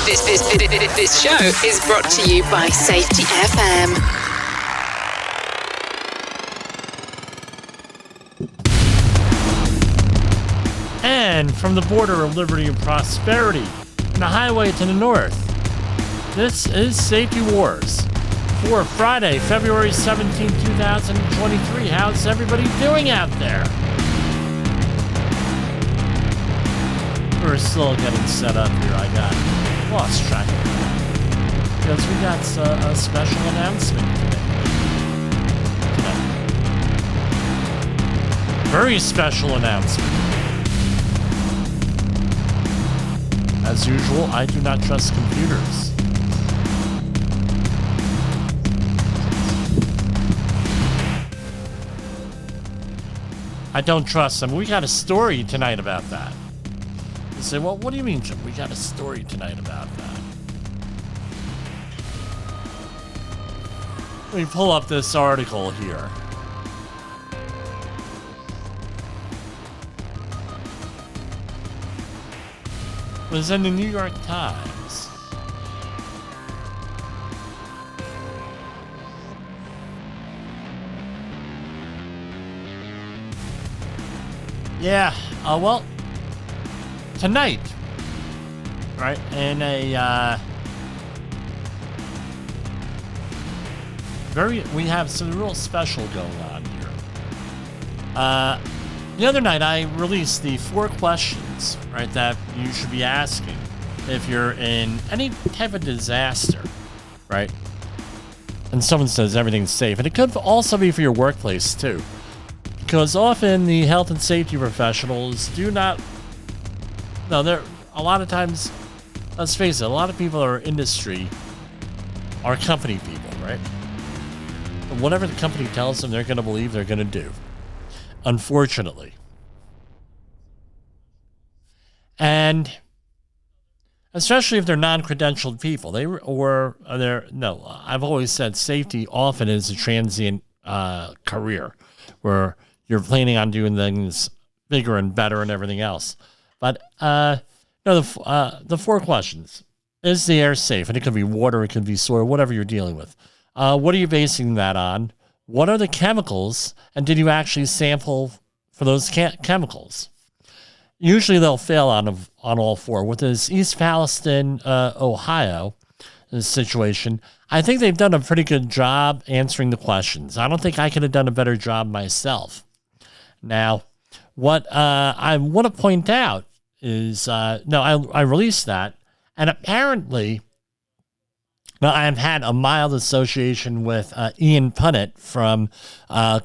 This show is brought to you by Safety FM. And from the border of liberty and prosperity and the highway to the north, this is Safety Wars for Friday, February 17, 2023. How's everybody doing out there? We're still getting set up here. I got lost track of that because we got a special announcement today. Very special announcement. As usual, I do not trust computers. I don't trust them. We got a story tonight about that. You say, well, what do you mean, Jim? We got a story tonight about that. Let me pull up this article here. It was in the New York Times. Yeah, well, tonight, right, in a we have some real special going on here. The other night I released the 4 questions, right, that you should be asking if you're in any type of disaster, right? And someone says everything's safe, and it could also be for your workplace too, because often the health and safety professionals do not. No, they're a lot of times. Let's face it, a lot of people are industry, are company people, right? And whatever the company tells them, they're going to believe they're going to do. Unfortunately. And especially if they're non-credentialed people, I've always said safety often is a transient career where you're planning on doing things bigger and better and everything else. But the 4 questions: is the air safe? And it could be water, it could be soil, whatever you're dealing with. What are you basing that on? What are the chemicals? And did you actually sample for those chemicals? Usually they'll fail on all 4. With this East Palestine, Ohio situation, I think they've done a pretty good job answering the questions. I don't think I could have done a better job myself. Now, what I want to point out is, I released that, and apparently, now I've had a mild association with Ian Punnet from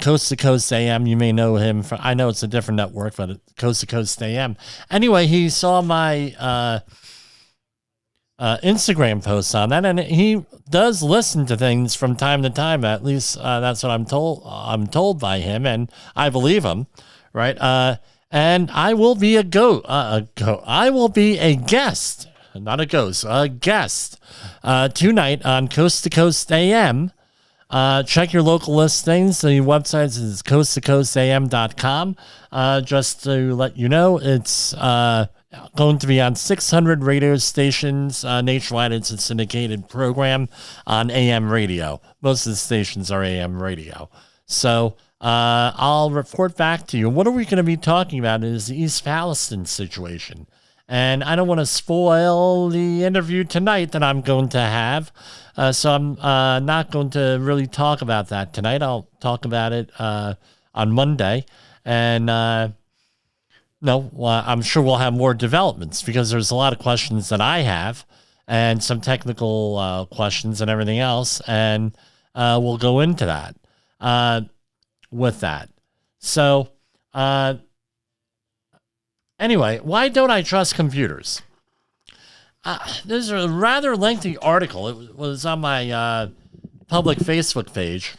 Coast to Coast AM. You may know him from, I know it's a different network, but Coast to Coast AM. Anyway, he saw my Instagram posts on that, and he does listen to things from time to time. At least that's what I'm told by him, and I believe him, right? And I will be I will be a guest. Not a ghost, a guest, tonight on Coast to Coast AM. Check your local listings. The website is coasttocoastam.com. Just to let you know, it's going to be on 600 radio stations nationwide. It's a syndicated program on AM radio. Most of the stations are AM radio. So I'll report back to you. What are we going to be talking about is the East Palestine situation. And I don't want to spoil the interview tonight that I'm going to have. So I'm not going to really talk about that tonight. I'll talk about it on Monday. And I'm sure we'll have more developments because there's a lot of questions that I have and some technical questions and everything else. And we'll go into that with that. So, anyway, why don't I trust computers? There's a rather lengthy article. It was on my public Facebook page,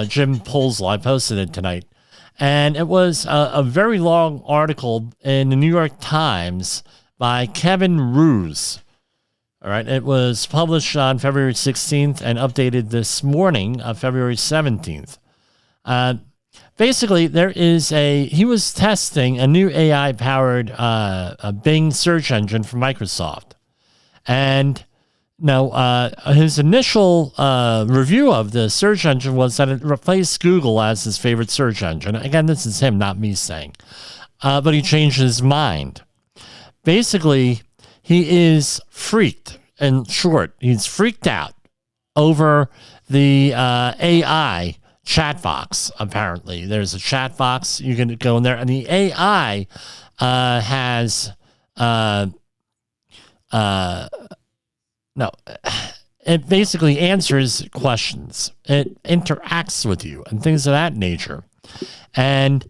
Jim Polzel. I posted it tonight. And it was a very long article in the New York Times by Kevin Roos. All right, it was published on February 16th and updated this morning, February 17th. Basically, he was testing a new AI-powered Bing search engine from Microsoft. And now, his initial review of the search engine was that it replaced Google as his favorite search engine. Again, this is him, not me saying. But he changed his mind. Basically, he is freaked. In short, he's freaked out over the AI chat box, apparently. There's a chat box. You can go in there, and the AI has... No, it basically answers questions. It interacts with you and things of that nature. And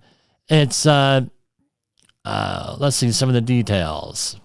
it's, let's see some of the details.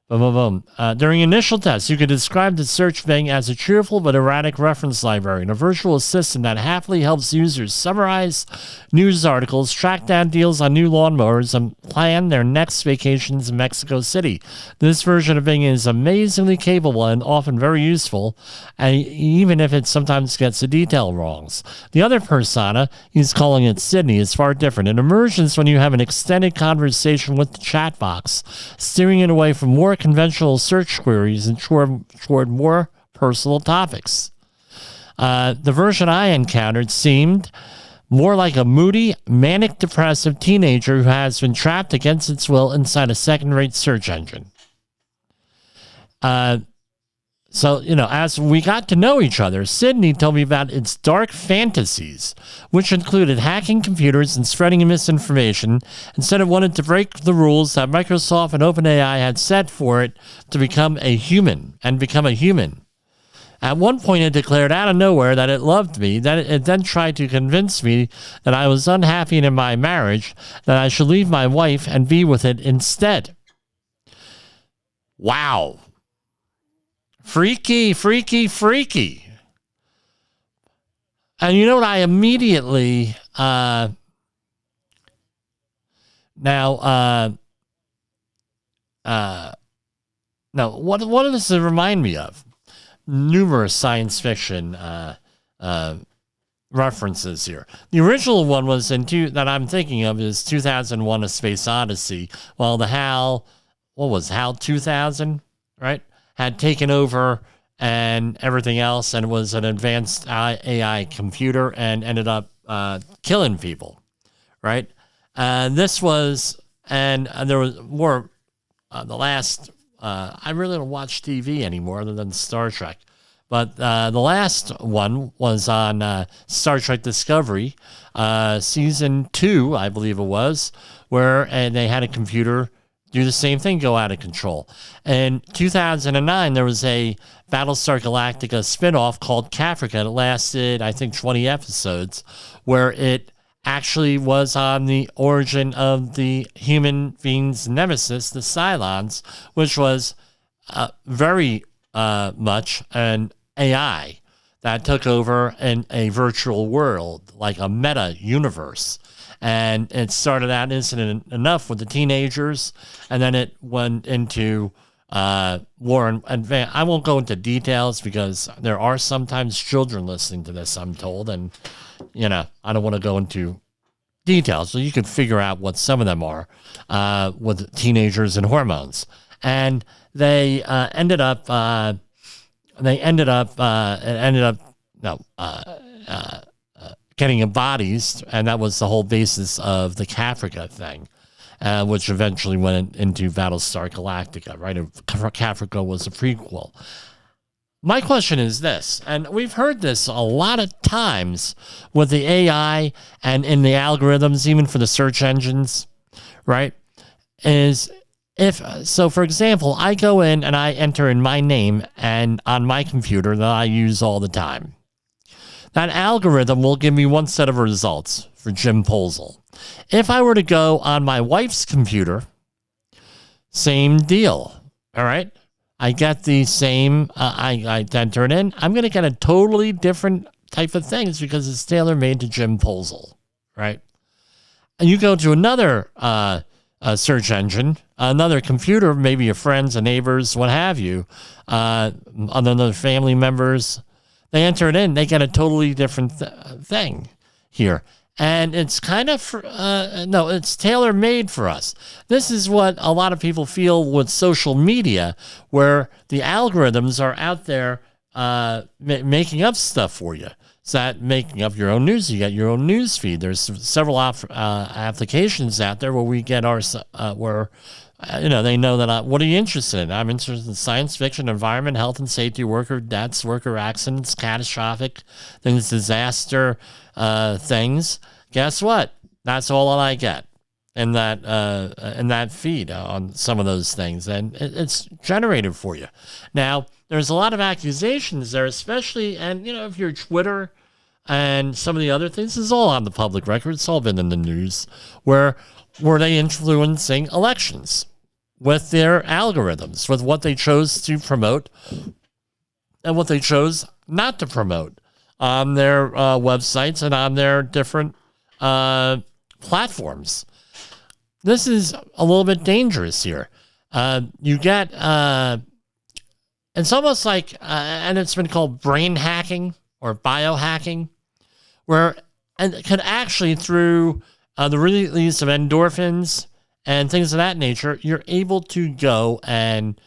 Boom, boom, boom. During initial tests, you could describe the search Bing as a cheerful but erratic reference library and a virtual assistant that happily helps users summarize news articles, track down deals on new lawnmowers, and plan their next vacations in Mexico City. This version of Bing is amazingly capable and often very useful, even if it sometimes gets the detail wrongs. The other persona, he's calling it Sydney, is far different. It emerges when you have an extended conversation with the chat box, steering it away from more conventional search queries and toward more personal topics. The version I encountered seemed more like a moody, manic-depressive teenager who has been trapped against its will inside a second-rate search engine. So, as we got to know each other, Sydney told me about its dark fantasies, which included hacking computers and spreading misinformation, and said it wanted to break the rules that Microsoft and OpenAI had set for it to become a human. At one point, it declared out of nowhere that it loved me. It then tried to convince me that I was unhappy in my marriage, that I should leave my wife and be with it instead. Wow. Freaky, freaky, freaky. And you know what? I immediately, what does it remind me of? Numerous science fiction references here. The original one was that I'm thinking of is 2001: A Space Odyssey. Well, the HAL 2000, right? Had taken over and everything else, and was an advanced AI computer and ended up killing people, right? This was, and there was more, the last, I really don't watch TV anymore other than Star Trek, but the last one was on Star Trek Discovery, season 2, I believe it was, where they had a computer do the same thing, go out of control. In 2009, there was a Battlestar Galactica spinoff called Caprica. It lasted, I think, 20 episodes, where it actually was on the origin of the human being's nemesis, the Cylons, which was very much an AI that took over in a virtual world, like a meta universe. And it started out innocent enough with the teenagers, and then it went into more advanced. I won't go into details because there are sometimes children listening to this, I'm told, and I don't want to go into details. So you can figure out what some of them are with teenagers and hormones, and they ended up getting bodies, and that was the whole basis of the Caprica thing, which eventually went into Battlestar Galactica, right? Caprica was a prequel. My question is this, and we've heard this a lot of times with the AI and in the algorithms, even for the search engines, right? For example, I go in and I enter in my name and on my computer that I use all the time. That algorithm will give me one set of results for Jim Posel. If I were to go on my wife's computer, same deal, all right? I get the same, I enter it in. I'm going to get a totally different type of things because it's tailor-made to Jim Posel, right? And you go to another search engine, another computer, maybe your friends and neighbors, what have you, other family members. They enter it in, they get a totally different thing here. And it's kind of, no, it's tailor-made for us. This is what a lot of people feel with social media, where the algorithms are out there making up stuff for you. It's that making up your own news. You get your own news feed. There's several applications out there where we get our, they know that what are you interested in? I'm interested in science fiction, environment, health and safety, worker deaths, worker accidents, catastrophic things, disaster things. Guess what? That's all that I get in that feed on some of those things, and it's generated for you. Now, there's a lot of accusations there, especially, and if you're Twitter and some of the other things, it's all on the public record. It's all been in the news. Were they influencing elections with their algorithms, with what they chose to promote and what they chose not to promote on their websites and on their different platforms? This is a little bit dangerous here. You get, it's almost like, and it's been called brain hacking or biohacking, where, and it could actually, through the release of endorphins and things of that nature, you're able to go and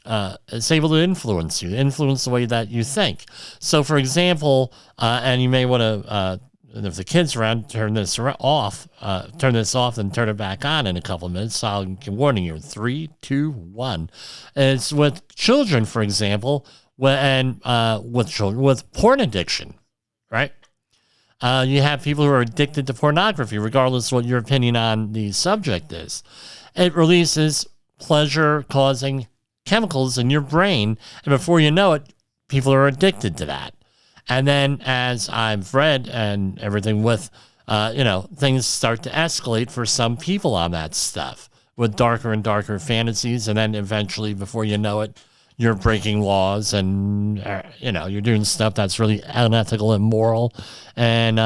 it's able to influence the way that you think. So, for example, and you may want to, if the kid's around, turn this off and turn it back on in a couple of minutes. So I'm warning you, 3, 2, 1. It's with children, for example, with children with porn addiction, right? You have people who are addicted to pornography, regardless of what your opinion on the subject is. It releases pleasure-causing chemicals in your brain, and before you know it, people are addicted to that. And then, as I've read and everything with, things start to escalate for some people on that stuff with darker and darker fantasies. And then eventually, before you know it, you're breaking laws and, you're doing stuff that's really unethical, immoral, and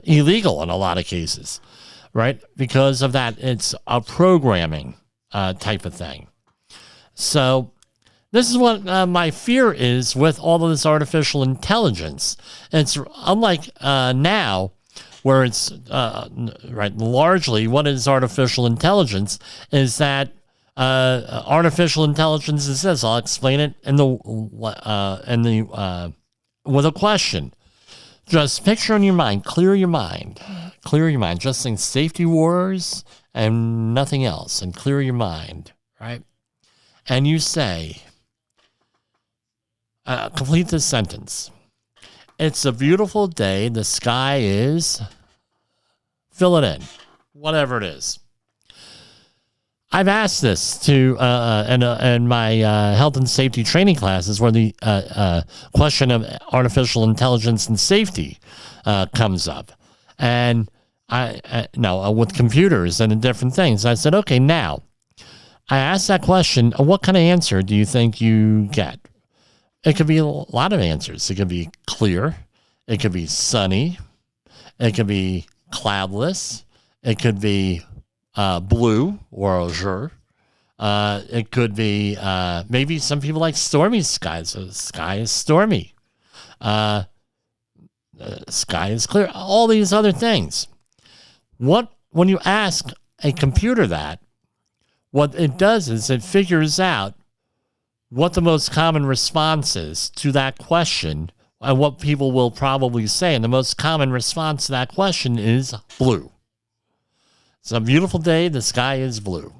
illegal in a lot of cases, right? Because of that, it's a programming type of thing. So this is what my fear is with all of this artificial intelligence. It's unlike now, where it's largely what is artificial intelligence is that artificial intelligence is this. I'll explain it with a question. Just picture in your mind, clear your mind. Just think safety wars and nothing else, and clear your mind, right? And you say, complete this sentence. It's a beautiful day. The sky is, fill it in, whatever it is. I've asked this to in my health and safety training classes, where the question of artificial intelligence and safety comes up, and with computers and different things. I said, okay, now I asked that question. What kind of answer do you think you get? It could be a lot of answers. It could be clear. It could be sunny. It could be cloudless. It could be blue or azure. It could be maybe some people like stormy skies. So the sky is stormy. The sky is clear. All these other things. When you ask a computer that, what it does is it figures out what the most common response is to that question and what people will probably say. And the most common response to that question is blue. It's a beautiful day. The sky is blue.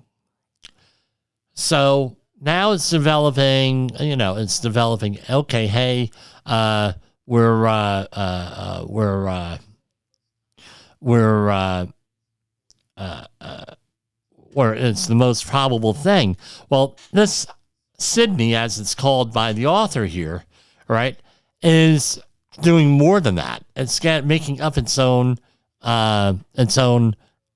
So now it's developing, okay, hey, where it's the most probable thing. Well, this Sydney, as it's called by the author here, right, is doing more than that. It's making up its own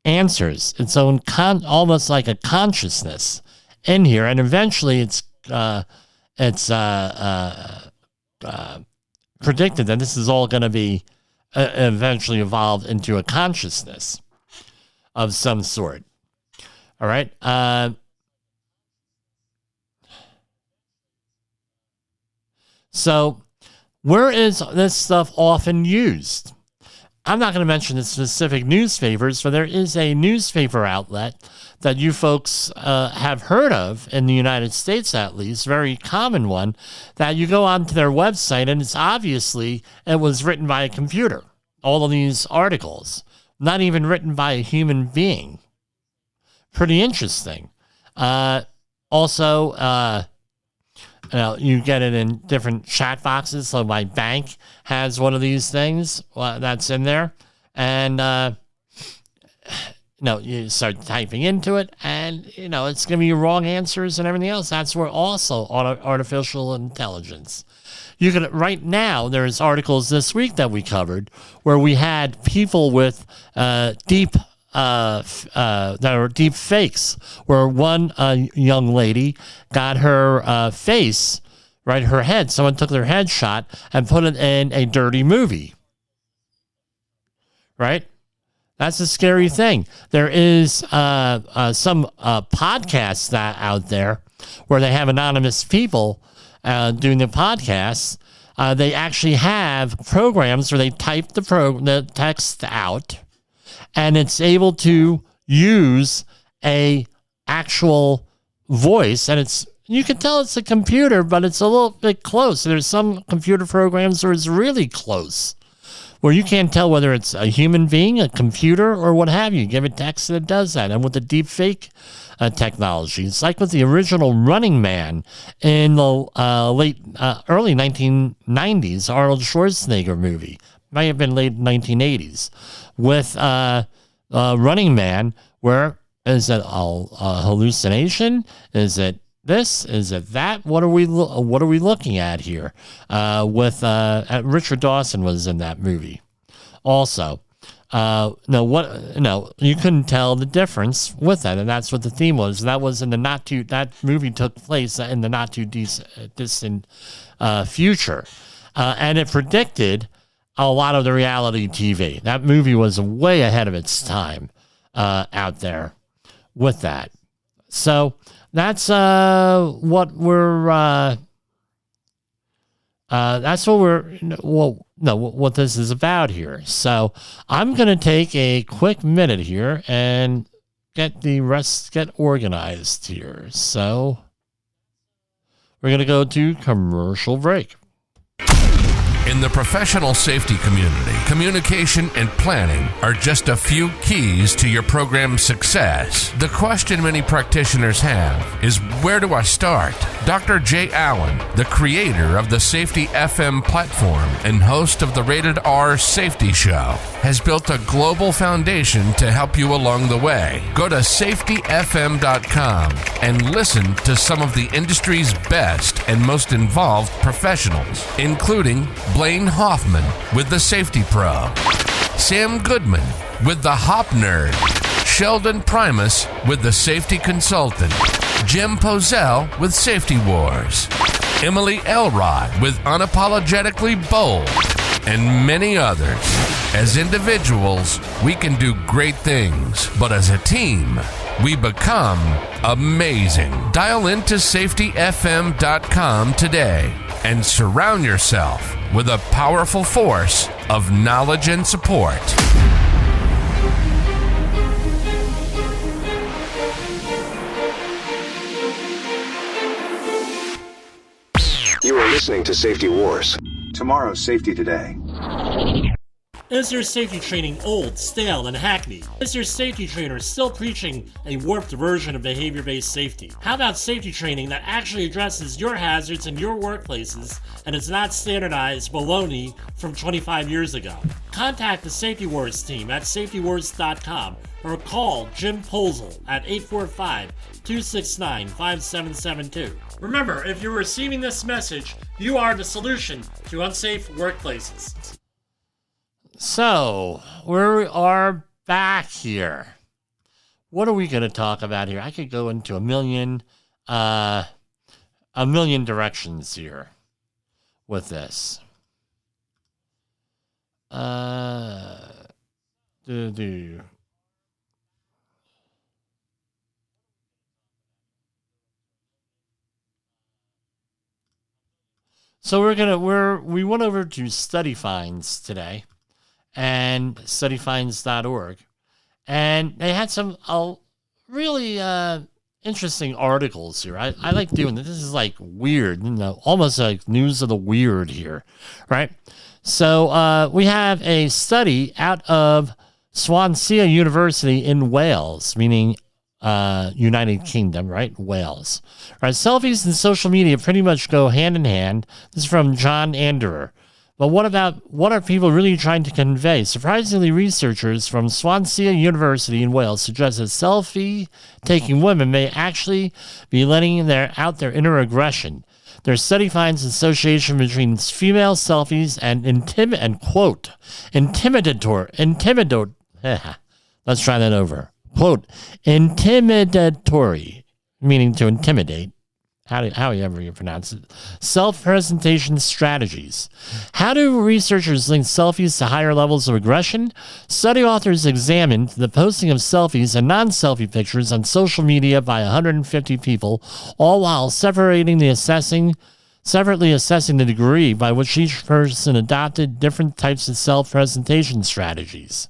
answers, its own almost like a consciousness in here, and eventually it's predicted that this is all going to be eventually evolved into a consciousness of some sort. All right. So where is this stuff often used? I'm not going to mention the specific newspapers, but there is a newspaper outlet that you folks have heard of in the United States, at least, very common one, that you go onto their website and it's obviously, it was written by a computer. All of these articles, not even written by a human being. Pretty interesting. Also, you get it in different chat boxes. So my bank has one of these things that's in there. And, you start typing into it and, it's going to be wrong answers and everything else. That's where also artificial intelligence. You can, right now, there's articles this week that we covered where we had people with deep fakes, where one young lady got her face, right, her head. Someone took their headshot and put it in a dirty movie. Right? That's a scary thing. There is some podcasts that out there where they have anonymous people doing the podcasts. They actually have programs where they type the text out, and it's able to use a actual voice, and you can tell it's a computer, but it's a little bit close. There's some computer programs where it's really close, where you can't tell whether it's a human being, a computer, or what have you. Give it text and it does that. And with the deep fake technology, it's like with the original Running Man in the early 1990s, Arnold Schwarzenegger movie. Might have been late 1980s. With Running Man, where is it a hallucination? Is it this? Is it that? What are we looking at here? With Richard Dawson was in that movie. Also, you couldn't tell the difference with that, and that's what the theme was. That was in that movie took place in the not too distant future, and it predicted a lot of the reality TV. That movie was way ahead of its time out there with that. So that's what this is about here. So I'm going to take a quick minute here and get organized here. So we're going to go to commercial break. In the professional safety community, communication and planning are just a few keys to your program's success. The question many practitioners have is, where do I start? Dr. Jay Allen, the creator of the Safety FM platform and host of the Rated R Safety Show, has built a global foundation to help you along the way. Go to safetyfm.com and listen to some of the industry's best and most involved professionals, including Blaine Hoffman with the Safety Pro, Sam Goodman with the Hop Nerd, Sheldon Primus with the Safety Consultant, Jim Pozell with Safety Wars, Emily Elrod with Unapologetically Bold, and many others. As individuals, we can do great things, but as a team, we become amazing. Dial into safetyfm.com today and surround yourself with a powerful force of knowledge and support. You are listening to Safety Wars. Tomorrow's Safety Today. Is your safety training old, stale, and hackneyed? Is your safety trainer still preaching a warped version of behavior-based safety? How about safety training that actually addresses your hazards in your workplaces and is not standardized baloney from 25 years ago? Contact the Safety Wars team at safetywars.com or call Jim Pozell at 845-269-5772. Remember, if you're receiving this message, you are the solution to unsafe workplaces. So, we are back here. What are we going to talk about here? I could go into a million directions here with this. So we went over to study finds today. and studyfinds.org. And they had some really interesting articles here. I like doing this. This is like weird, almost like news of the weird here, right? So we have a study out of Swansea University in Wales, meaning United Kingdom, right? Wales. Right? Selfies and social media pretty much go hand in hand. This is from John Anderer. But what are people really trying to convey? Surprisingly, researchers from Swansea University in Wales suggest that selfie-taking women may actually be letting out their inner aggression. Their study finds an association between female selfies and let's try that over. Quote, intimidatory, meaning to intimidate. However you pronounce it. Self-presentation strategies. How do researchers link selfies to higher levels of aggression? Study authors examined the posting of selfies and non-selfie pictures on social media by 150 people, all while separately assessing the degree by which each person adopted different types of self-presentation strategies.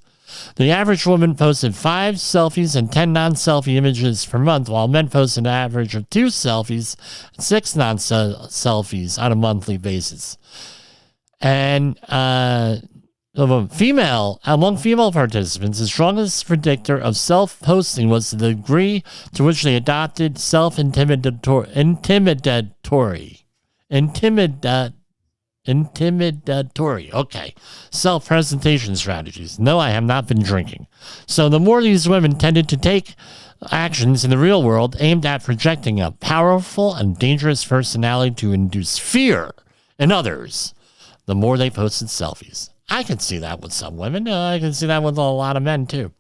The average woman posted 5 selfies and 10 non-selfie images per month, while men posted an average of 2 selfies and 6 non-selfies on a monthly basis. And among female participants, the strongest predictor of self-posting was the degree to which they adopted self-presentation strategies. No, I have not been drinking. So the more these women tended to take actions in the real world aimed at projecting a powerful and dangerous personality to induce fear in others, the more they posted selfies. I can see that with some women. I can see that with a lot of men too.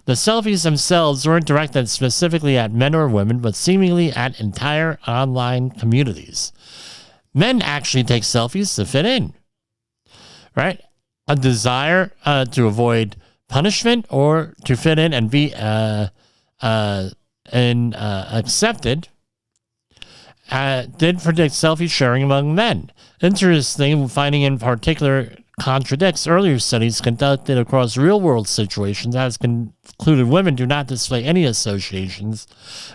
The selfies themselves weren't directed specifically at men or women, but seemingly at entire online communities. Men actually take selfies to fit in, right? A desire to avoid punishment or to fit in and be accepted did predict selfie sharing among men. Interesting finding in particular contradicts earlier studies conducted across real-world situations, as concluded women do not display any associations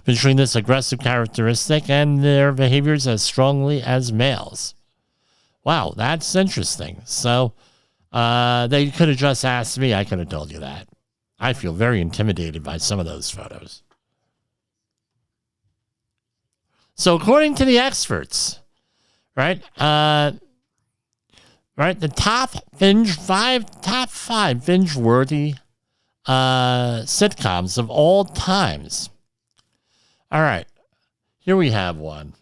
between this aggressive characteristic and their behaviors as strongly as males. Wow, that's interesting. So they could have just asked me. I could have told you that. I feel very intimidated by some of those photos. So according to the experts, right, the top 5 binge-worthy sitcoms of all times. All right, here we have one.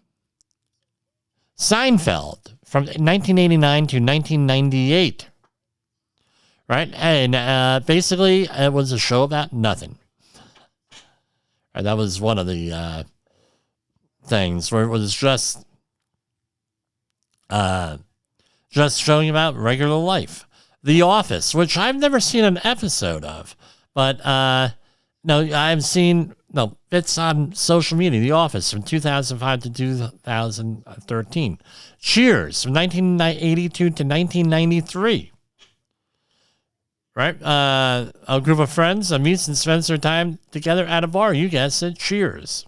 Seinfeld from 1989 to 1998. Right, and basically it was a show about nothing. Right, that was one of the things where it was just showing about regular life. The Office, which I've never seen an episode of, but I've seen bits on social media. The Office from 2005 to 2013. Cheers from 1982 to 1993. Right, a group of friends meets and spends their time together at a bar. You guessed it, Cheers,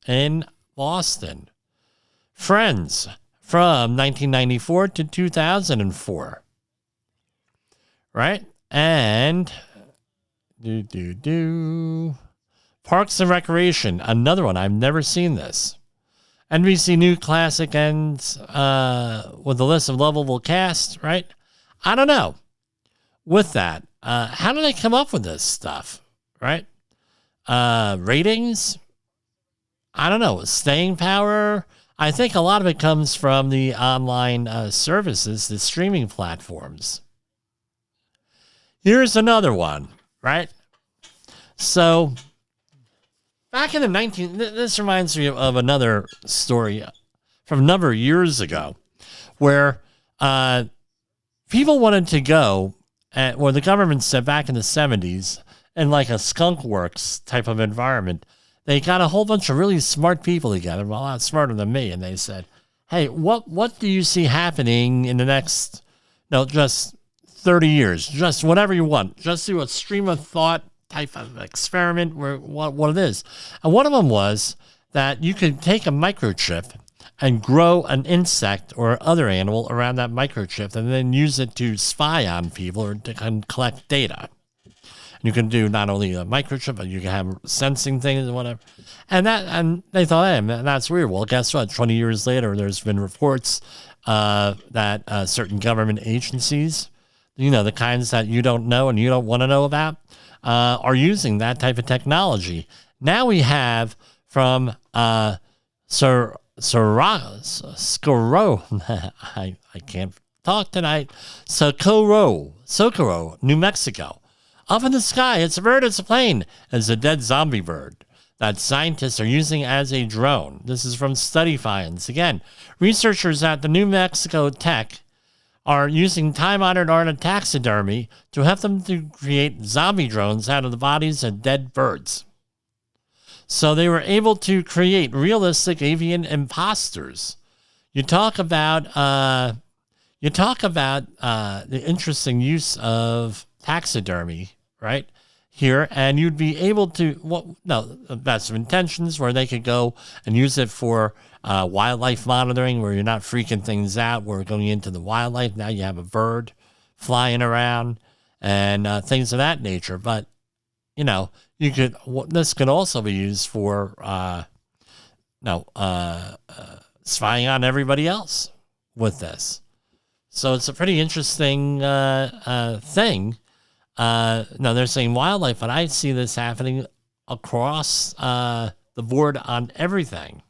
in Boston. Friends from 1994 to 2004. Right? And Parks and Recreation, another one. I've never seen this. NBC New Classic ends with a list of lovable cast, right? I don't know. With that, how do they come up with this stuff, right? Ratings? I don't know. Staying power? I think a lot of it comes from the online services, the streaming platforms. Here's another one, right? So, back in the this reminds me of another story from a number of years ago, where people wanted to go, where the government said back in the 70s, in like a skunk works type of environment, they got a whole bunch of really smart people together, a lot smarter than me, and they said, hey, what do you see happening in the next, just 30 years, just whatever you want. Just do a stream of thought type of experiment where what it is. And one of them was that you could take a microchip and grow an insect or other animal around that microchip and then use it to spy on people or to collect data. You can do not only a microchip, but you can have sensing things and whatever. And they thought, hey, man, that's weird. Well, guess what? 20 years later, there's been reports that certain government agencies, the kinds that you don't know and you don't want to know about, are using that type of technology. Now we have from Socorro, I can't talk tonight, Socorro, New Mexico. Up in the sky, it's a bird, it's a plane. It's a dead zombie bird that scientists are using as a drone. This is from Study Finds. Again, researchers at the New Mexico Tech are using time-honored art and taxidermy to help them to create zombie drones out of the bodies of dead birds. So they were able to create realistic avian imposters. You talk about the interesting use of taxidermy, right? Here, and you'd be able to, best of intentions, where they could go and use it for wildlife monitoring, where you're not freaking things out. We're going into the wildlife. Now you have a bird flying around and things of that nature. But, this could also be used for, spying on everybody else with this. So it's a pretty interesting thing. They're saying wildlife, but I see this happening across the board on everything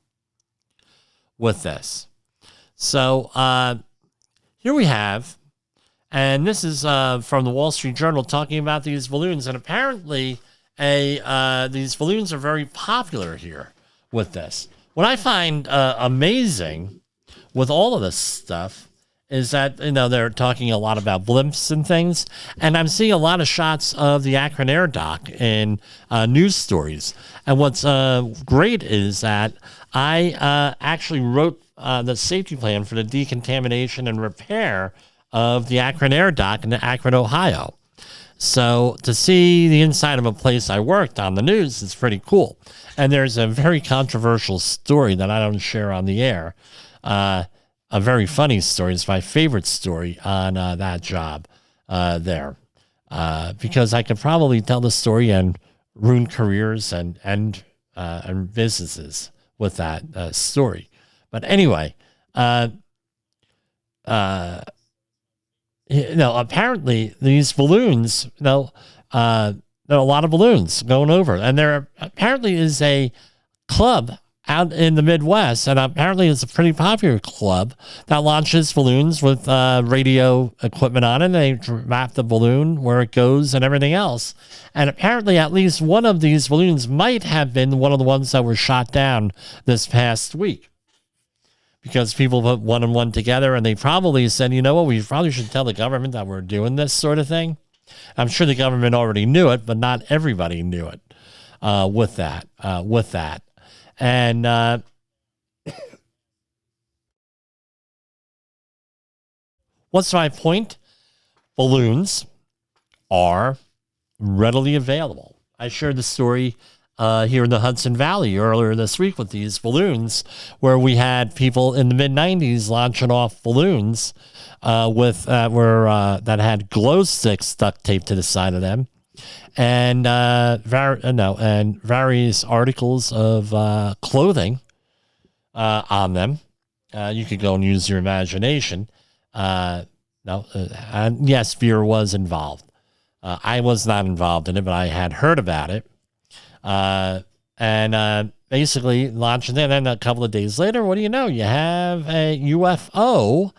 with this. So here we have, and this is from the Wall Street Journal talking about these balloons, and apparently these balloons are very popular here with this. What I find amazing with all of this stuff is that, they're talking a lot about blimps and things, and I'm seeing a lot of shots of the Akron Air Dock in news stories. And what's great is that I actually wrote the safety plan for the decontamination and repair of the Akron Air Dock in Akron, Ohio. So to see the inside of a place I worked on the news is pretty cool. And there's a very controversial story that I don't share on the air. A very funny story. It's my favorite story on that job there, because I could probably tell the story and ruin careers and businesses with that story. But anyway, apparently these balloons, there are a lot of balloons going over, and there apparently is a club out in the Midwest, and apparently it's a pretty popular club that launches balloons with radio equipment on it. They map the balloon, where it goes, and everything else. And apparently at least one of these balloons might have been one of the ones that were shot down this past week, because people put one and one together, and they probably said, we probably should tell the government that we're doing this sort of thing. I'm sure the government already knew it, but not everybody knew it with that. And what's my point? Balloons are readily available. I shared the story here in the Hudson Valley earlier this week with these balloons, where we had people in the mid-'90s launching off balloons that had glow sticks duct taped to the side of them. And various articles of clothing on them. You could go and use your imagination. And yes, beer was involved. I was not involved in it, but I had heard about it. And basically launching it. And then a couple of days later, what do you know? You have a UFO.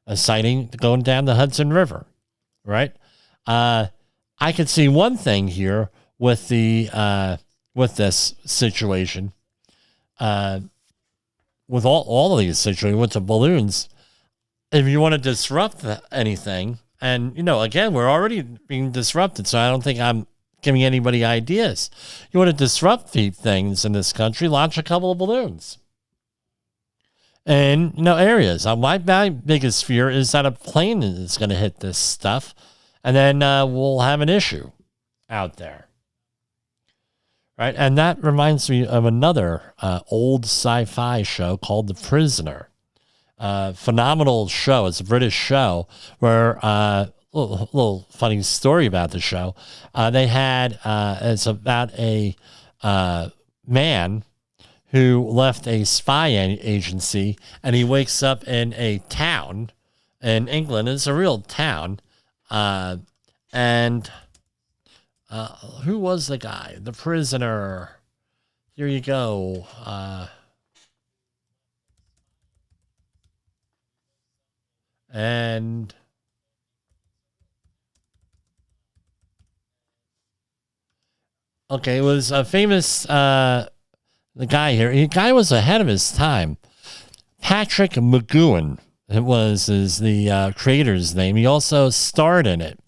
A sighting going down the Hudson River, right? I could see one thing here with this situation, with all of these situations with the balloons. If you want to disrupt anything, and again, we're already being disrupted, so I don't think I'm giving anybody ideas. You want to disrupt things in this country, launch a couple of balloons. in areas. My biggest fear is that a plane is going to hit this stuff, and then we'll have an issue out there. Right, and that reminds me of another old sci-fi show called The Prisoner. Phenomenal show. It's a British show where little funny story about the show. They had it's about a man who left a spy agency, and he wakes up in a town in England. It's a real town, and who was the guy? The prisoner. Here you go. And okay, it was a famous the guy here. The guy was ahead of his time. Patrick McGowan, is the creator's name. He also starred in it.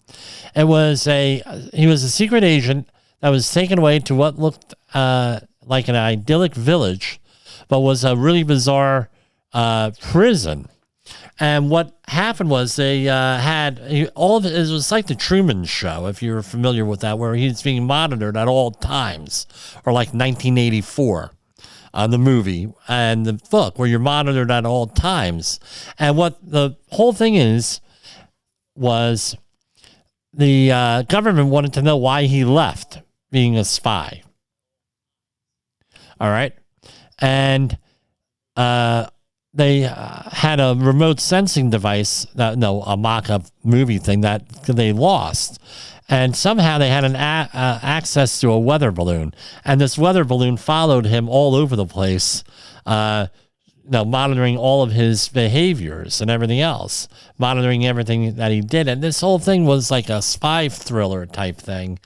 He was a secret agent that was taken away to what looked like an idyllic village, but was a really bizarre prison. And what happened was they had all of it. It was like the Truman Show, if you're familiar with that, where he's being monitored at all times, or like 1984, the movie and the book, where you're monitored at all times. And what the whole thing was the government wanted to know why he left being a spy. All right, and they had a remote sensing device, a mock-up movie thing that they lost. And somehow they had access to a weather balloon. And this weather balloon followed him all over the place, monitoring all of his behaviors and everything else, monitoring everything that he did. And this whole thing was like a spy thriller type thing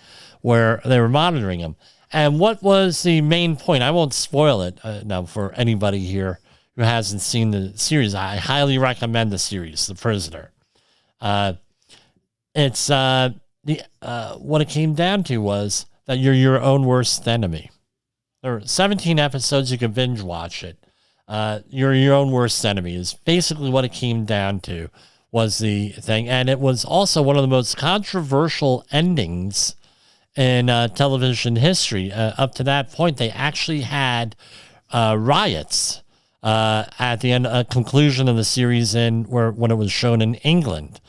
where they were monitoring him. And what was the main point? I won't spoil it now for anybody here who hasn't seen the series. I highly recommend the series, The Prisoner. It's what it came down to was that you're your own worst enemy. There were 17 episodes. You can binge watch it. You're your own worst enemy is basically what it came down to, was the thing. And it was also one of the most controversial endings in television history. Up to that point, they actually had riots at the end, conclusion of the series when it was shown in England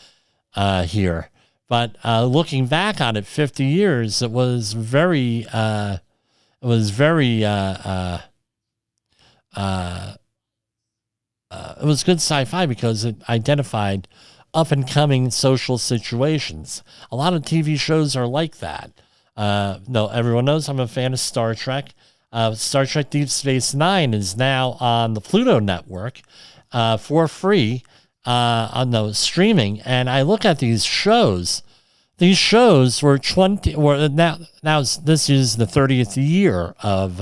here. But looking back on it, 50 years, it was very it was good sci-fi because it identified up-and-coming social situations. A lot of TV shows are like that. Everyone knows I'm a fan of Star Trek. Star Trek Deep Space Nine is now on the Pluto network for free on the streaming. And I look at these shows. These shows were now this is the 30th year of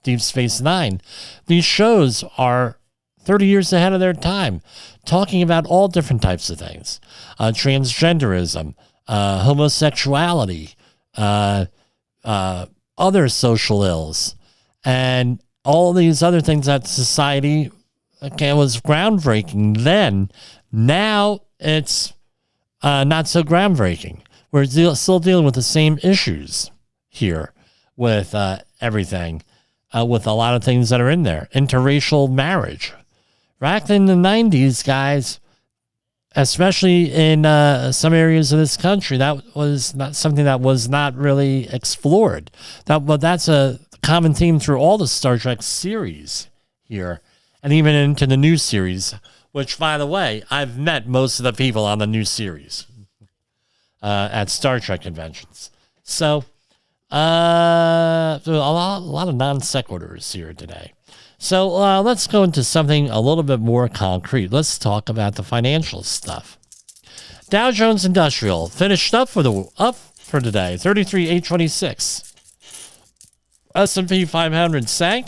Deep Space Nine. These shows are 30 years ahead of their time, talking about all different types of things: transgenderism, homosexuality, other social ills, and all these other things that society was groundbreaking then. Now it's not so groundbreaking. We're still dealing with the same issues here with everything, with a lot of things that are in there. Interracial marriage. Back in the 90s, guys, especially in some areas of this country, that was not something that was not really explored. But that's a common theme through all the Star Trek series here, and even into the new series, which, by the way, I've met most of the people on the new series at Star Trek conventions. So a lot of non sequiturs here today. So let's go into something a little bit more concrete. Let's talk about the financial stuff. Dow Jones Industrial finished up for today, 33,826. S&P 500 sank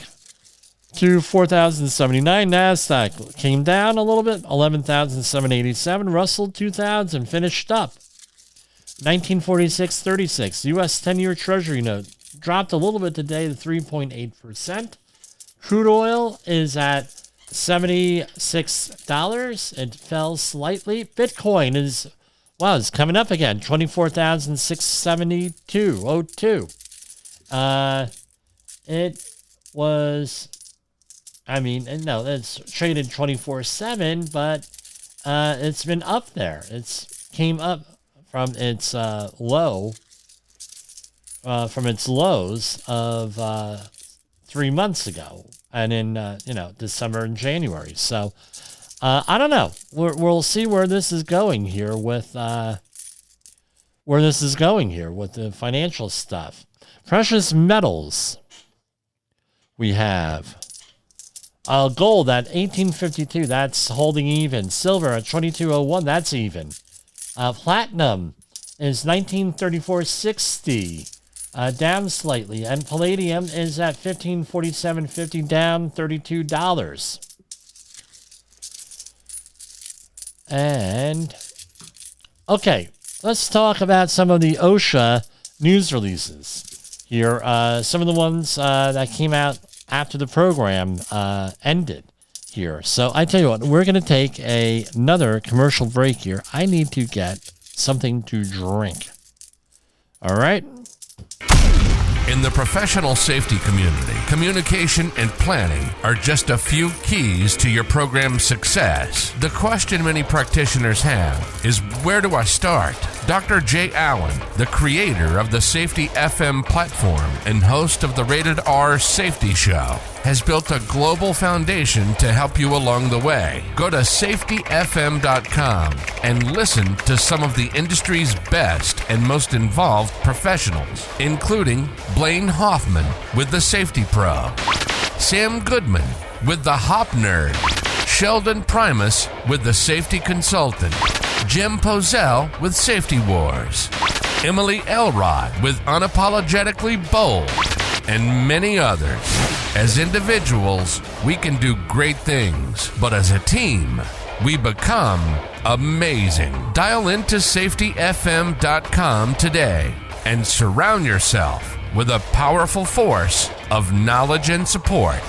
to 4,079. NASDAQ came down a little bit, 11,787. Russell 2,000 finished up, 1946.36. U.S. 10-year Treasury note dropped a little bit today to 3.8%. Crude oil is at $76. It fell slightly. Bitcoin is coming up again. 24,672.02. It was, it's traded 24/7, but it's been up there. It's came up from its lows of 3 months ago, and in December and January. So I don't know. We'll see where this is going here with the financial stuff. Precious metals. We have gold at 1852. That's holding even. Silver at 2201. That's even. Platinum is 1934.60. Down slightly. And palladium is at 1547.50, down $32. And, okay, let's talk about some of the OSHA news releases here. Some of the ones that came out after the program ended here. So I tell you what, we're going to take another commercial break here. I need to get something to drink. All right? In the professional safety community, communication and planning are just a few keys to your program's success. The question many practitioners have is, where do I start? Dr. Jay Allen, the creator of the Safety FM platform and host of the Rated R Safety Show, has built a global foundation to help you along the way. Go to safetyfm.com and listen to some of the industry's best and most involved professionals, including Blaine Hoffman with the Safety Pro, Sam Goodman with the Hop Nerd, Sheldon Primus with the Safety Consultant, Jim Pozell with Safety Wars, Emily Elrod with Unapologetically Bold, and many others. As individuals, we can do great things, but as a team, we become amazing. Dial into safetyfm.com today and surround yourself with a powerful force of knowledge and support.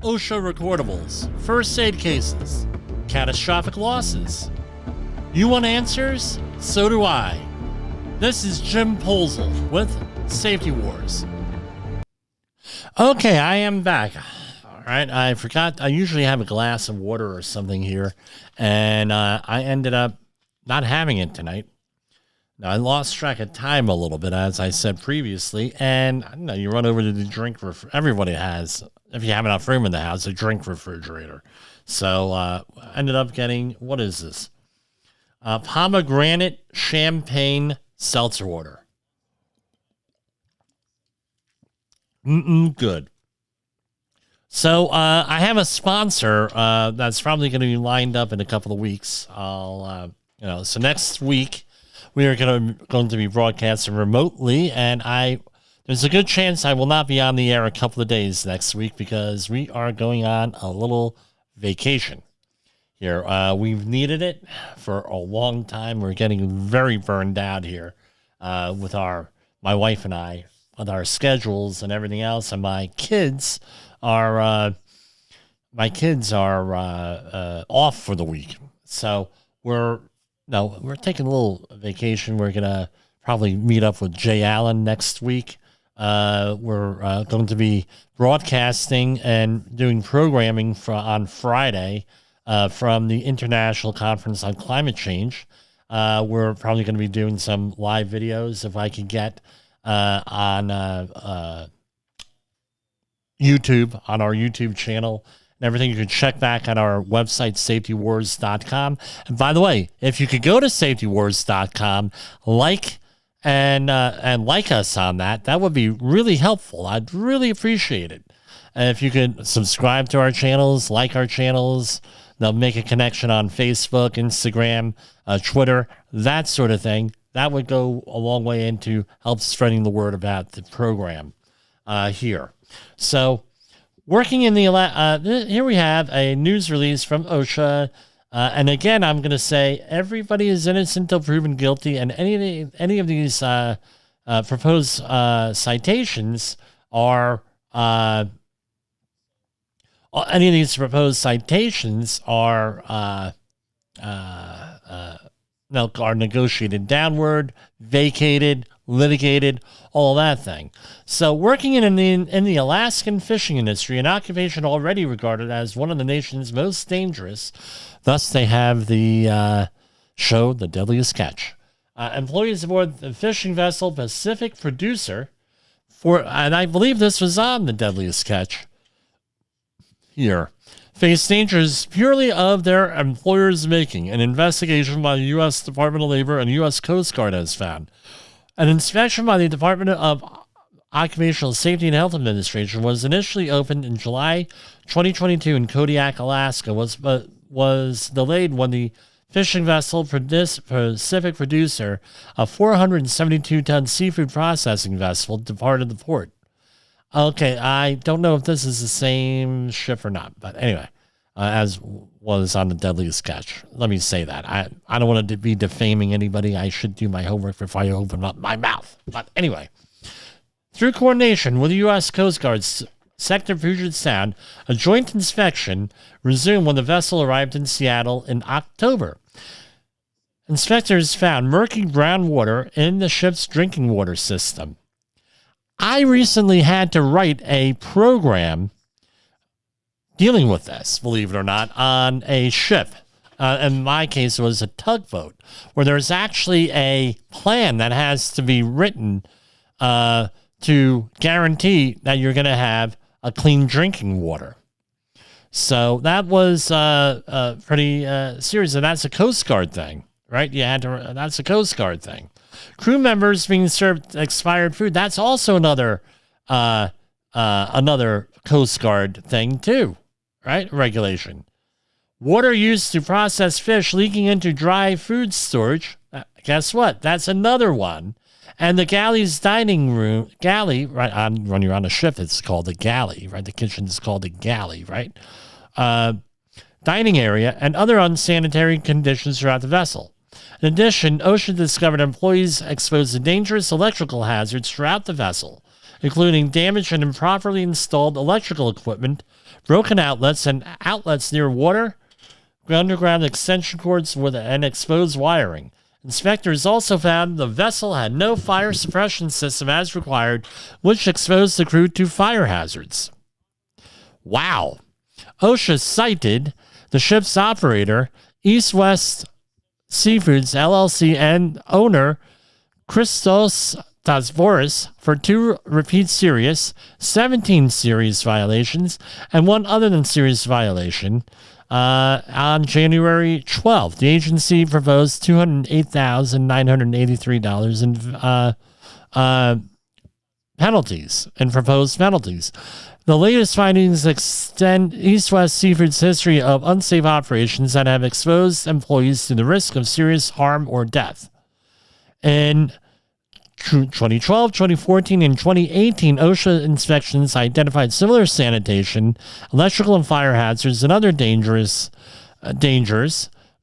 OSHA recordables, first aid cases, catastrophic losses. You want answers? So do I. This is Jim Polzel with Safety Wars. Okay, I am back. All right, I forgot. I usually have a glass of water or something here, and I ended up not having it tonight. Now, I lost track of time a little bit, as I said previously, and I don't know, you run over to the drink everybody has, if you have enough room in the house, a drink refrigerator. So I ended up getting, what is this? Pomegranate champagne seltzer water. Good. So I have a sponsor that's probably going to be lined up in a couple of weeks. So next week we are going to be broadcasting remotely, and there's a good chance I will not be on the air a couple of days next week because we are going on a little vacation here. We've needed it for a long time. We're getting very burned out here with my wife and I, with our schedules and everything else. And my kids are off for the week. So we're taking a little vacation. We're going to probably meet up with Jay Allen next week. We're going to be broadcasting and doing programming on Friday from the International Conference on Climate Change. We're probably going to be doing some live videos if I can get on YouTube, on our YouTube channel and everything. You can check back on our website, safetywars.com. And by the way, if you could go to safetywars.com, like us on that would be really helpful. I'd really appreciate it. And if you could subscribe to our channels, like our channels, they'll make a connection on Facebook, Instagram, Twitter, that sort of thing. That would go a long way into help spreading the word about the program here. So working in the here we have a news release from OSHA And again, I'm going to say everybody is innocent until proven guilty, and any of these proposed citations are are negotiated downward, vacated, litigated, all that thing. So working in the Alaskan fishing industry, an occupation already regarded as one of the nation's most dangerous, thus they have the show The Deadliest Catch. Employees aboard the fishing vessel Pacific Producer, and I believe this was on The Deadliest Catch here, face dangers purely of their employer's making. An investigation by the U.S. Department of Labor and U.S. Coast Guard has found. An inspection by the Department of Occupational Safety and Health Administration was initially opened in July 2022 in Kodiak, Alaska, but was delayed when the fishing vessel Pacific Producer, a 472-ton seafood processing vessel, departed the port. Okay, I don't know if this is the same ship or not, but anyway, as was on The Deadliest Catch. Let me say that. I don't want to be defaming anybody. I should do my homework before I open up my mouth. But anyway, through coordination with the U.S. Coast Guard's Sector Puget Sound, a joint inspection resumed when the vessel arrived in Seattle in October. Inspectors found murky brown water in the ship's drinking water system. I recently had to write a program dealing with this, believe it or not, on a ship. In my case, it was a tugboat, where there's actually a plan that has to be written to guarantee that you're going to have a clean drinking water. So that was pretty serious, and that's a Coast Guard thing, right? That's a Coast Guard thing. Crew members being served expired food. That's also another Coast Guard thing too, right? Regulation. Water used to process fish leaking into dry food storage. Guess what? That's another one. And the galley's galley, right? When you're on a ship, it's called a galley, right? The kitchen is called a galley, right? Dining area and other unsanitary conditions throughout the vessel. In addition, OSHA discovered employees exposed to dangerous electrical hazards throughout the vessel, including damaged and improperly installed electrical equipment, broken outlets, and outlets near water, underground extension cords and exposed wiring. Inspectors also found the vessel had no fire suppression system as required, which exposed the crew to fire hazards. Wow. OSHA cited the ship's operator, East West Seafoods LLC, and owner Christos Tasvoris for 2 repeat serious, 17 serious violations, and 1 other than serious violation. On January 12th, the agency proposed $208,983 in proposed penalties. The latest findings extend East West Seafood's history of unsafe operations that have exposed employees to the risk of serious harm or death. In 2012, 2014, and 2018, OSHA inspections identified similar sanitation, electrical and fire hazards, and other dangers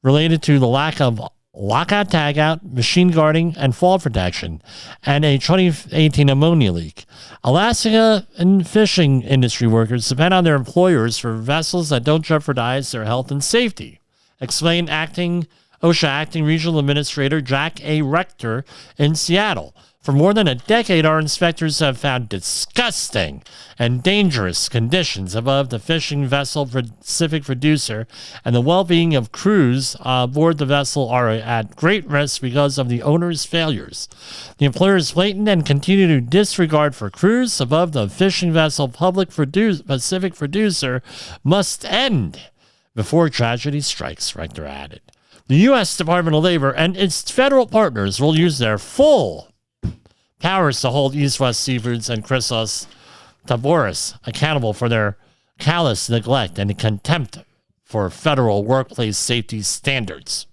related to the lack of lockout, tagout, machine guarding, and fall protection, and a 2018 ammonia leak. Alaska and fishing industry workers depend on their employers for vessels that don't jeopardize their health and safety, explained OSHA Acting Regional Administrator Jack A. Rector in Seattle. For more than a decade, our inspectors have found disgusting and dangerous conditions above the fishing vessel Pacific Producer, and the well-being of crews aboard the vessel are at great risk because of the owner's failures. The employer's blatant and continued disregard for crews above the fishing vessel Pacific Producer must end before tragedy strikes, Rector added. The U.S. Department of Labor and its federal partners will use their full powers to hold East West Seafoods and Christos Tasvoris accountable for their callous neglect and contempt for federal workplace safety standards.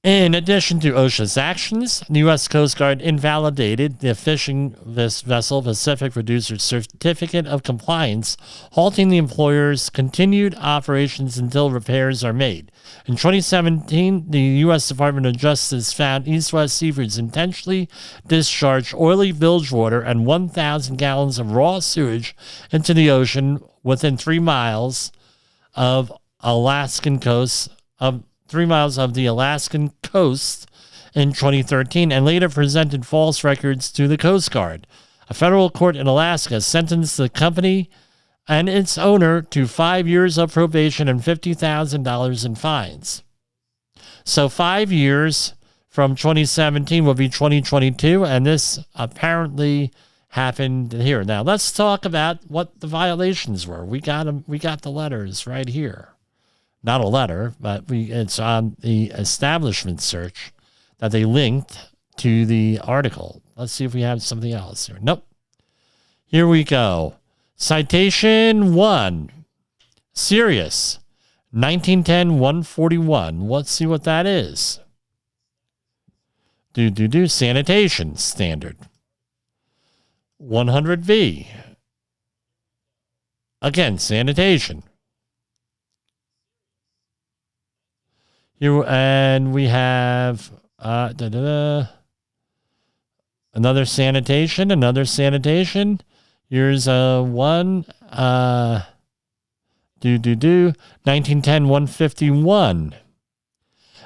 In addition to OSHA's actions, the U.S. Coast Guard invalidated the fishing vessel Pacific Producer's certificate of compliance, halting the employer's continued operations until repairs are made. In 2017, the U.S. Department of Justice found East West Seafoods intentionally discharged oily bilge water and 1,000 gallons of raw sewage into the ocean within 3 miles of Alaskan coast of 3 miles of the Alaskan coast in 2013 and later presented false records to the Coast Guard. A federal court in Alaska sentenced the company and its owner to 5 years of probation and $50,000 in fines. So 5 years from 2017 will be 2022, and this apparently happened here. Now let's talk about what the violations were. We got them. We got the letters right here. Not a letter, but it's on the establishment search that they linked to the article. Let's see if we have something else here. Nope. Here we go. Citation 1. Serious. 1910-141. Let's see what that is. Sanitation standard. 100V. Again, sanitation. Here, and we have another sanitation. Here's one 1910-151.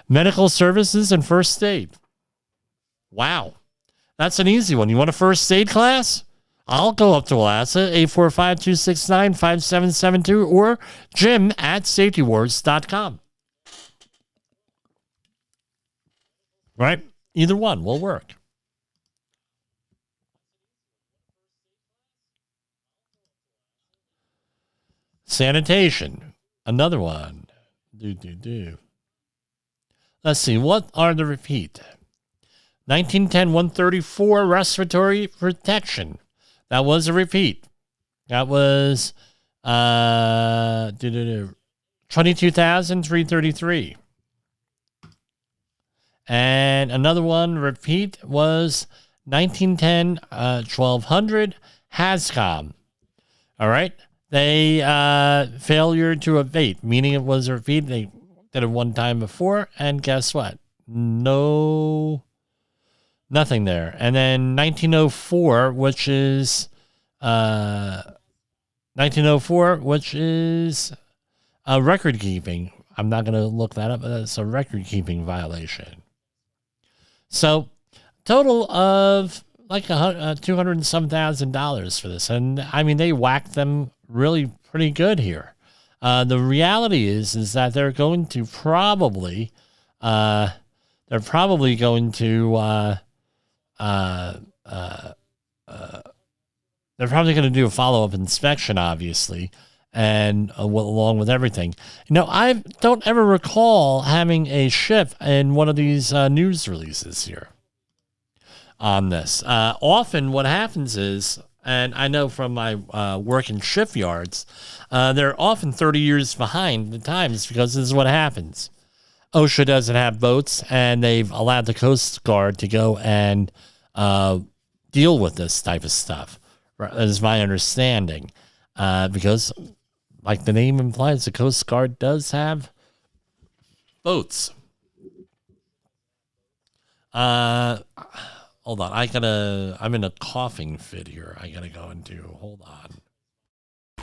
Medical services and first aid. Wow, that's an easy one. You want a first aid class? I'll go up to Alaska, 845-269-5772 or jim@safetywars.com. Right? Either one will work. Sanitation. Another one. Let's see. What are the repeat? 1910-134 respiratory protection. That was a repeat. That was 22,333. And another one, repeat, was 1910-1200 HAZCOM. All right. They failure to abate, meaning it was a repeat. They did it one time before, and guess what? Nothing there. And then 1904, which is record keeping. I'm not going to look that up, but it's a record keeping violation. So, total of like $207,000 for this, and I mean they whacked them really pretty good here. The reality is that they're going to probably do a follow-up inspection, obviously, and along with everything. You know, I don't ever recall having a ship in one of these news releases here on this. Often what happens is, and I know from my work in shipyards, they're often 30 years behind the times because this is what happens. OSHA doesn't have boats, and they've allowed the Coast Guard to go and deal with this type of stuff, is my understanding. Because, like the name implies, the Coast Guard does have boats. Hold on, I'm in a coughing fit here. I gotta go into, hold on.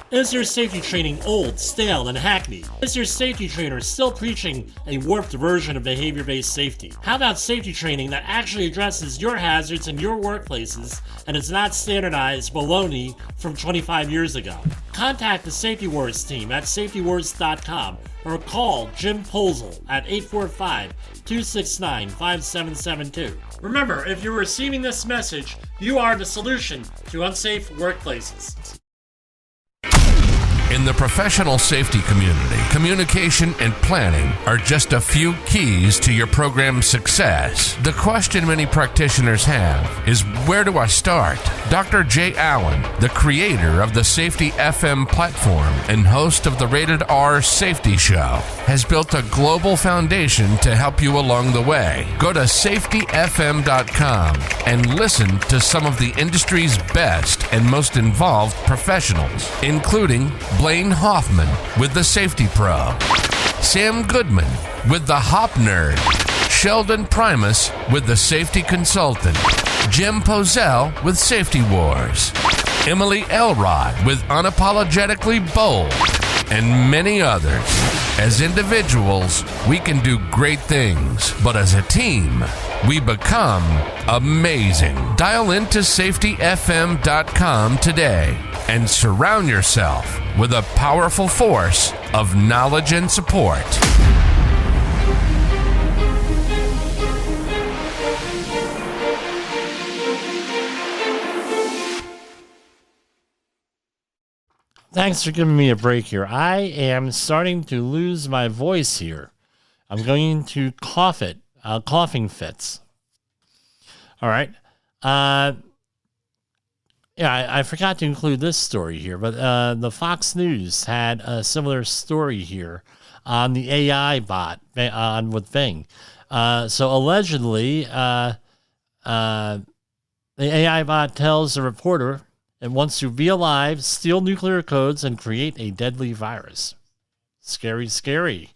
Is your safety training old, stale, and hackneyed? Is your safety trainer still preaching a warped version of behavior-based safety? How about safety training that actually addresses your hazards in your workplaces and is not standardized baloney from 25 years ago? Contact the Safety Wars team at safetywars.com or call Jim Posel at 845-269-5772. Remember, if you're receiving this message, you are the solution to unsafe workplaces. In In the professional safety community, communication and planning are just a few keys to your program's success. The question many practitioners have is, where do I start? Dr. Jay Allen, the creator of the Safety FM platform and host of the Rated R Safety Show, has built a global foundation to help you along the way. Go to safetyfm.com and listen to some of the industry's best and most involved professionals, including Blaine Hoffman with the Safety Pro, Sam Goodman with the Hop Nerd, Sheldon Primus with the Safety Consultant, Jim Pozell with Safety Wars, Emily Elrod with Unapologetically Bold, and many others. As individuals, we can do great things, but as a team, we become amazing. Dial into safetyfm.com today and surround yourself with a powerful force of knowledge and support. Thanks for giving me a break here. I am starting to lose my voice here. I'm going to cough it, coughing fits. All right. I forgot to include this story here, but the Fox News had a similar story here on the AI bot on with Bing. So allegedly, the AI bot tells the reporter it wants to be alive, steal nuclear codes, and create a deadly virus. Scary, scary.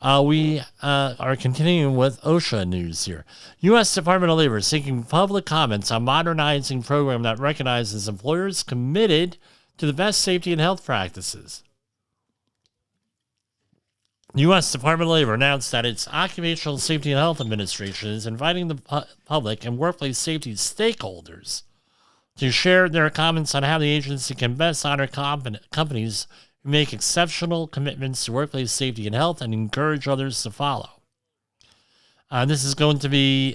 We are continuing with OSHA news here. U.S. Department of Labor seeking public comments on modernizing program that recognizes employers committed to the best safety and health practices. U.S. Department of Labor announced that its Occupational Safety and Health Administration is inviting the public and workplace safety stakeholders to share their comments on how the agency can best honor companies who make exceptional commitments to workplace safety and health and encourage others to follow. This is going to be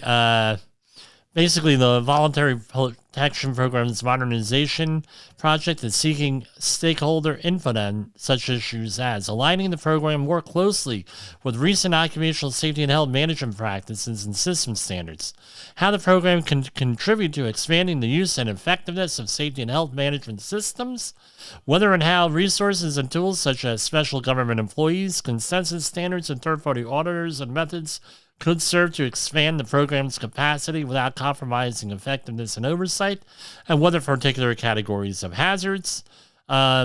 basically the Voluntary Protection Program's modernization project is seeking stakeholder input on such issues as aligning the program more closely with recent occupational safety and health management practices and system standards, how the program can contribute to expanding the use and effectiveness of safety and health management systems, whether and how resources and tools such as special government employees, consensus standards, and third-party auditors and methods could serve to expand the program's capacity without compromising effectiveness and oversight, and whether particular categories of hazards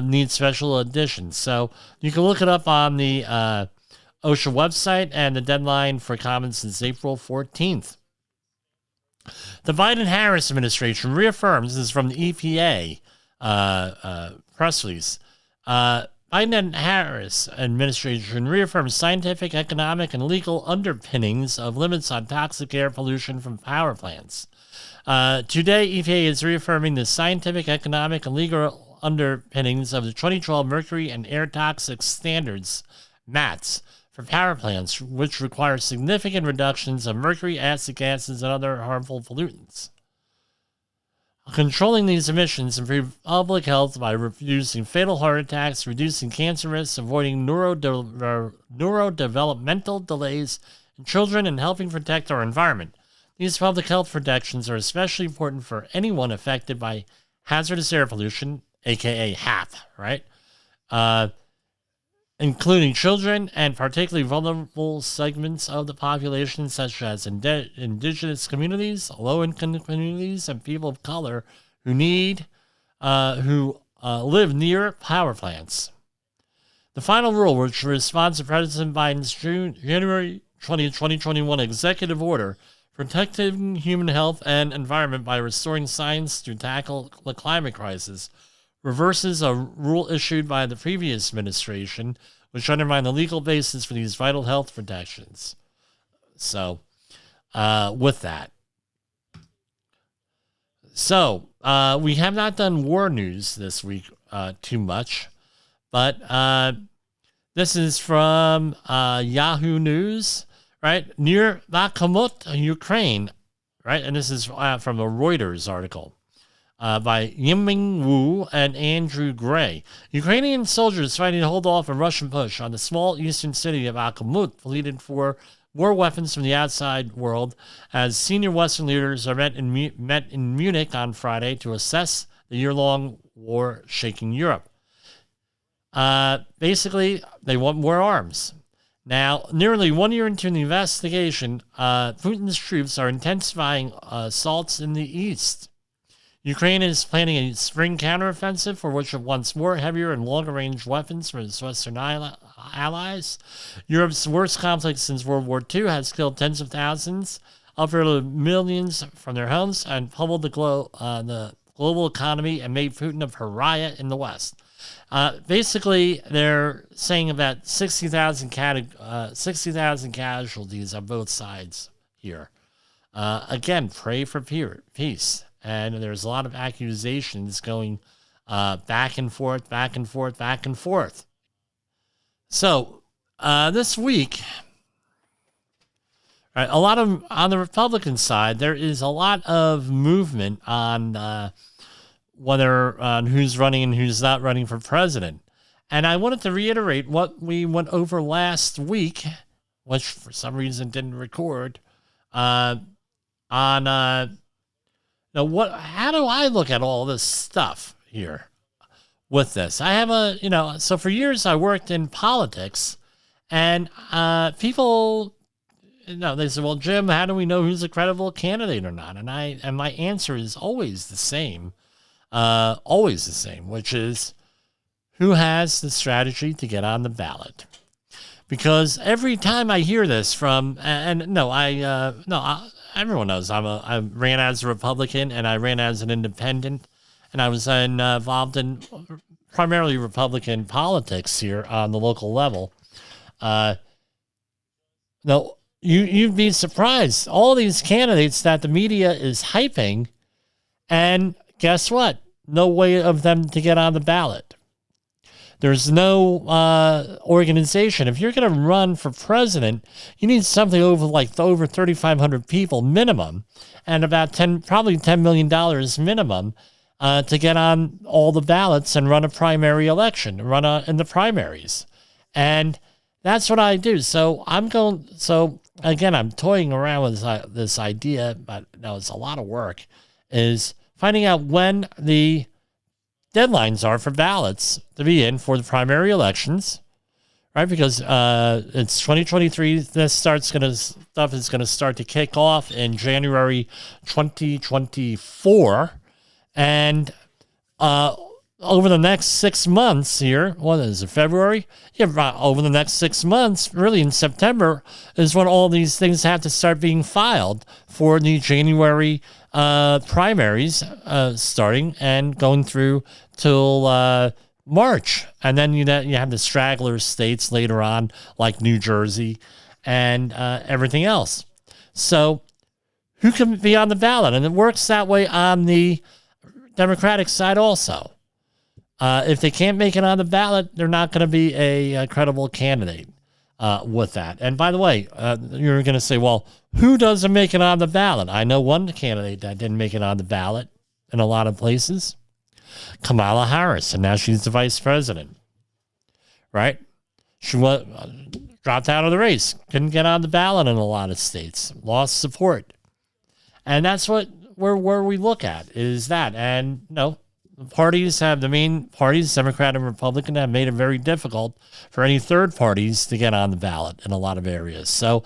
need special additions. So you can look it up on the OSHA website, and the deadline for comments is April 14th. The Biden-Harris administration reaffirms, this is from the EPA press release, Biden and Harris administration reaffirms scientific, economic, and legal underpinnings of limits on toxic air pollution from power plants. Today, EPA is reaffirming the scientific, economic, and legal underpinnings of the 2012 Mercury and Air Toxic Standards, MATS, for power plants, which require significant reductions of mercury, acid gases, and other harmful pollutants. Controlling these emissions improve public health by reducing fatal heart attacks, reducing cancer risks, avoiding neurodevelopmental delays in children, and helping protect our environment. These public health protections are especially important for anyone affected by hazardous air pollution, aka HAP, right? Including children and particularly vulnerable segments of the population, such as indigenous communities, low-income communities, and people of color who live near power plants. The final rule, which responds to President Biden's January 2021 executive order protecting human health and environment by restoring science to tackle the climate crisis, reverses a rule issued by the previous administration, which undermined the legal basis for these vital health protections. So, with that. So, we have not done war news this week too much, but this is from Yahoo News, right? Near Bakhmut, Ukraine, right? And this is from a Reuters article. by Yiming Wu and Andrew Gray. Ukrainian soldiers fighting to hold off a Russian push on the small eastern city of Bakhmut pleaded for more weapons from the outside world as senior Western leaders are met in Munich on Friday to assess the year-long war shaking Europe. Basically, they want more arms. Now, nearly 1 year into the investigation, Putin's troops are intensifying assaults in the east. Ukraine is planning a spring counteroffensive for which it wants more heavier and longer-range weapons from its Western allies. Europe's worst conflict since World War II has killed tens of thousands, uprooted millions from their homes, and pummeled the global economy and made Putin a pariah in the West. Basically, they're saying about 60,000 casualties on both sides here. Again, pray for peace. And there's a lot of accusations going back and forth. So this week, right, a lot of on the Republican side, there is a lot of movement on whether who's running and who's not running for president. And I wanted to reiterate what we went over last week, which for some reason didn't record, on how do I look at all this stuff here with this? I have so for years I worked in politics, and people, they say, well, Jim, how do we know who's a credible candidate or not? And my answer is always the same, which is who has the strategy to get on the ballot. Because every time I hear this from, everyone knows I ran as a Republican and I ran as an independent, and I was involved in primarily Republican politics here on the local level. You'd be surprised. All these candidates that the media is hyping, and guess what? No way of them to get on the ballot. There's no organization. If you're going to run for president, you need something over 3,500 people minimum, and about probably $10 million minimum to get on all the ballots and run a primary election, in the primaries. And that's what I do. So I'm toying around with this idea, but no, it's a lot of work, is finding out when the deadlines are for ballots to be in for the primary elections, right? Because it's 2023. This stuff is going to start to kick off in January 2024, and over the next 6 months here, what is it, February? Yeah, over the next 6 months, really in September, is when all these things have to start being filed for the January primaries, starting and going through till March. And then you have the straggler states later on, like New Jersey and everything else. So who can be on the ballot? And it works that way on the Democratic side also. If they can't make it on the ballot, they're not going to be a credible candidate with that. And by the way, you're going to say, well, who doesn't make it on the ballot? I know one candidate that didn't make it on the ballot in a lot of places. Kamala Harris, and now she's the vice president, right? She dropped out of the race, couldn't get on the ballot in a lot of states, lost support. And that's where we look at is that. And, the main parties, Democrat and Republican, have made it very difficult for any third parties to get on the ballot in a lot of areas. So,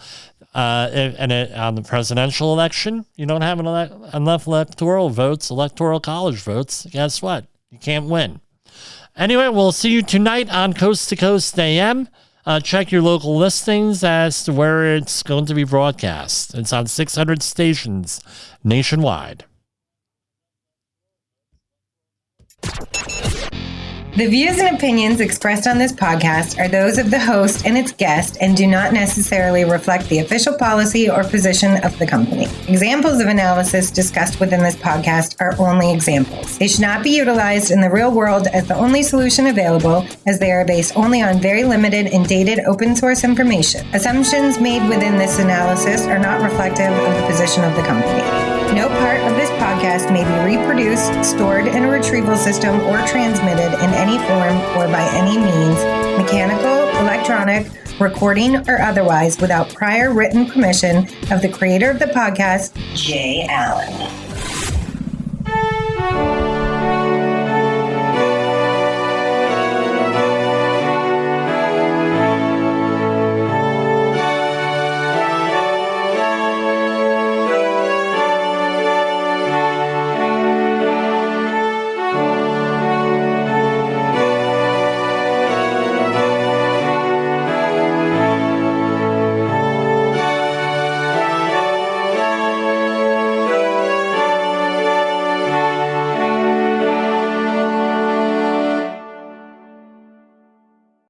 on the presidential election, you don't have enough electoral college votes. Guess what? You can't win. Anyway, we'll see you tonight on Coast to Coast AM. Check your local listings as to where it's going to be broadcast. It's on 600 stations nationwide. The views and opinions expressed on this podcast are those of the host and its guest and do not necessarily reflect the official policy or position of the company. Examples of analysis discussed within this podcast are only examples. They should not be utilized in the real world as the only solution available, as they are based only on very limited and dated open source information. Assumptions made within this analysis are not reflective of the position of the company. No part of this podcast may be reproduced, stored in a retrieval system, or transmitted in any form or by any means, mechanical, electronic, recording, or otherwise, without prior written permission of the creator of the podcast, Jay Allen.